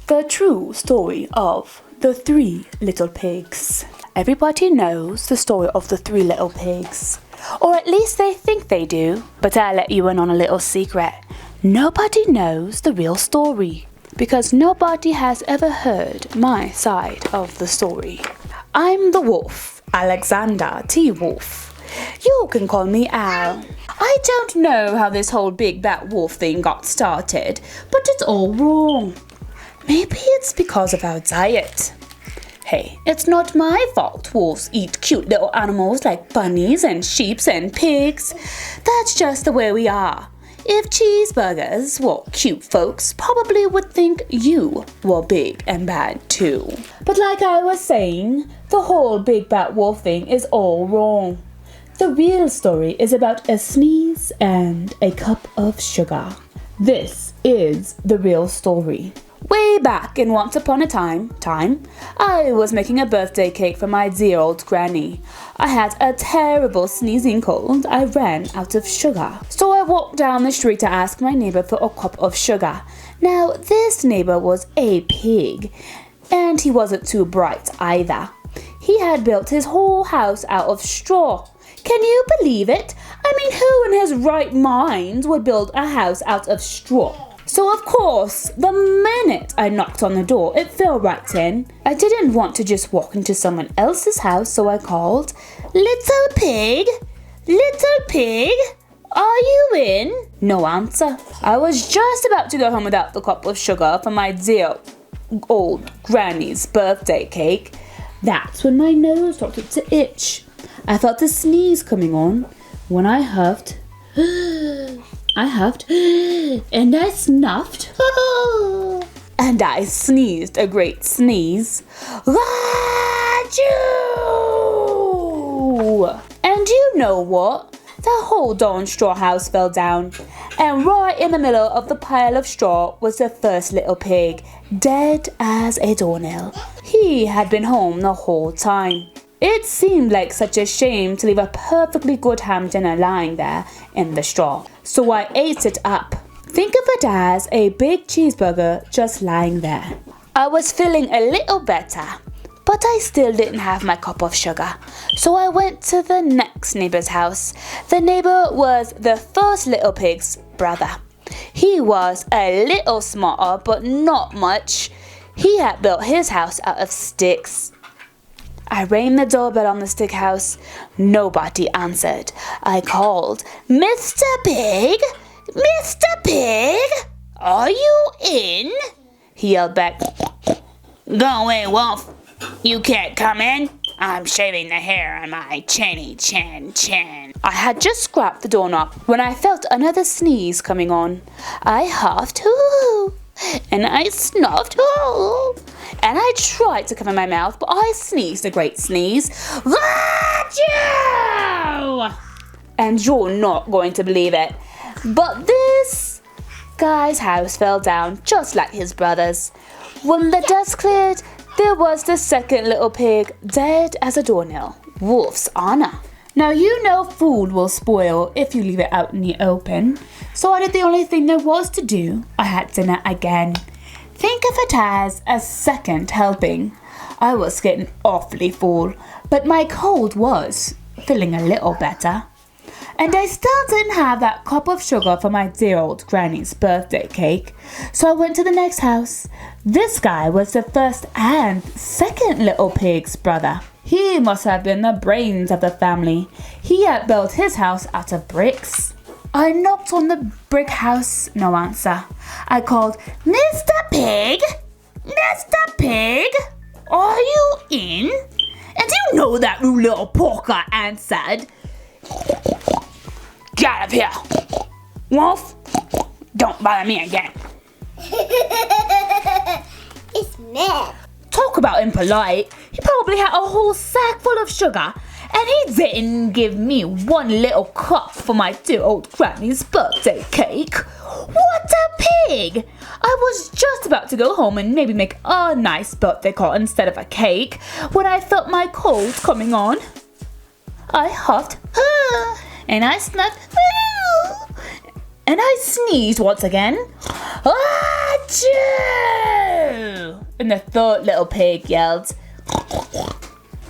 The true story of the Three Little Pigs. Everybody knows the story of the Three Little Pigs. Or at least they think they do. But I'll let you in on a little secret. Nobody knows the real story. Because nobody has ever heard my side of the story. I'm the wolf, Alexander T. Wolf. You can call me Al. I don't know how this whole big bad wolf thing got started, but it's all wrong. Maybe it's because of our diet. Hey, it's not my fault wolves eat cute little animals like bunnies and sheep and pigs. That's just the way we are. If cheeseburgers were cute, folks probably would think you were big and bad too. But like I was saying, the whole big bad wolf thing is all wrong. The real story is about a sneeze and a cup of sugar. This is the real story. Way back in once upon a time, I was making a birthday cake for my dear old granny. I had a terrible sneezing cold. I ran out of sugar. So I walked down the street to ask my neighbor for a cup of sugar. Now, this neighbor was a pig, and he wasn't too bright either. He had built his whole house out of straw. Can you believe it? I mean, who in his right mind would build a house out of straw? So of course, the minute I knocked on the door, it fell right in. I didn't want to just walk into someone else's house, so I called, "Little pig? Little pig? Are you in?" No answer. I was just about to go home without the cup of sugar for my dear old granny's birthday cake. That's when my nose started to itch. I felt a sneeze coming on when I huffed. And I snuffed, and I sneezed a great sneeze. Achoo! And you know what? The whole darn straw house fell down, and right in the middle of the pile of straw was the first little pig, dead as a doornail. He had been home the whole time. It seemed like such a shame to leave a perfectly good ham dinner lying there in the straw. So I ate it up. Think of it as a big cheeseburger just lying there. I was feeling a little better, but I still didn't have my cup of sugar. So I went to the next neighbor's house. The neighbor was the first little pig's brother. He was a little smarter, but not much. He had built his house out of sticks. I rang the doorbell on the stick house. Nobody answered. I called, "Mr. Pig? Mr. Pig? Are you in?" He yelled back, "Go away, wolf. You can't come in. I'm shaving the hair on my chinny chin. I had just scrapped the doorknob when I felt another sneeze coming on. I huffed, "Hoo!" and I snuffed, "Hoo!" and I tried to cover my mouth, but I sneezed a great sneeze. Achoo! And you're not going to believe it, but this guy's house fell down just like his brother's. When the dust cleared, there was the second little pig, dead as a doornail. Wolf's honor. Now you know food will spoil if you leave it out in the open, so I did the only thing there was to do. I had dinner again. Think of it as a second helping. I was getting awfully full, but my cold was feeling a little better. And I still didn't have that cup of sugar for my dear old granny's birthday cake, so I went to the next house. This guy was the first and second little pig's brother. He must have been the brains of the family. He had built his house out of bricks. I knocked on the brick house, no answer. I called, "Mr. Pig? Mr. Pig? Are you in?" And you know that little porker answered, "Get out of here, wolf. Don't bother me again." It's mad. Talk about impolite. He probably had a whole sack full of sugar, and he didn't give me one little cup for my dear old granny's birthday cake. What a pig! I was just about to go home and maybe make a nice birthday card instead of a cake when I felt my cold coming on. I huffed, and I snuffed, and I sneezed once again. Achoo! And the third little pig yelled,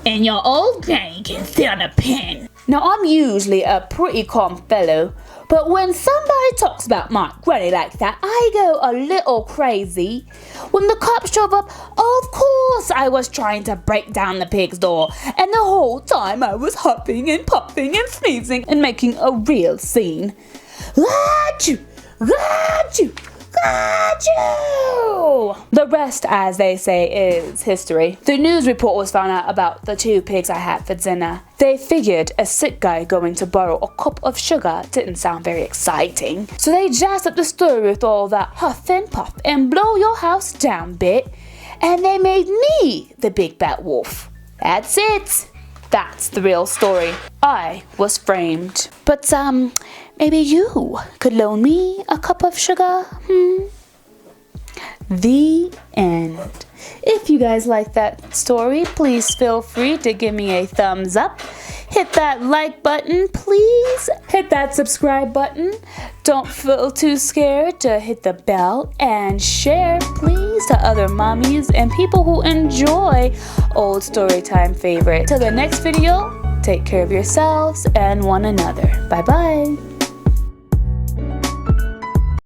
"And your old granny can sit on a pin." Now, I'm usually a pretty calm fellow, but when somebody talks about my granny like that, I go a little crazy. When the cops showed up, of course I was trying to break down the pig's door, and the whole time I was huffing and puffing and sneezing and making a real scene. Achoo! Achoo! Achoo! The rest, as they say, is history. The news reporters found out about the 2 pigs I had for dinner. They figured a sick guy going to borrow a cup of sugar didn't sound very exciting. So they jazzed up the story with all that huff and puff and blow your house down bit. And they made me the big bad wolf. That's it. That's the real story. I was framed. But, maybe you could loan me a cup of sugar? The end. If you guys like that story, please feel free to give me a thumbs up. Hit that like button, please. Hit that subscribe button. Don't feel too scared to hit the bell and share, please, to other mommies and people who enjoy old storytime favorites. Till the next video, take care of yourselves and one another. Bye-bye.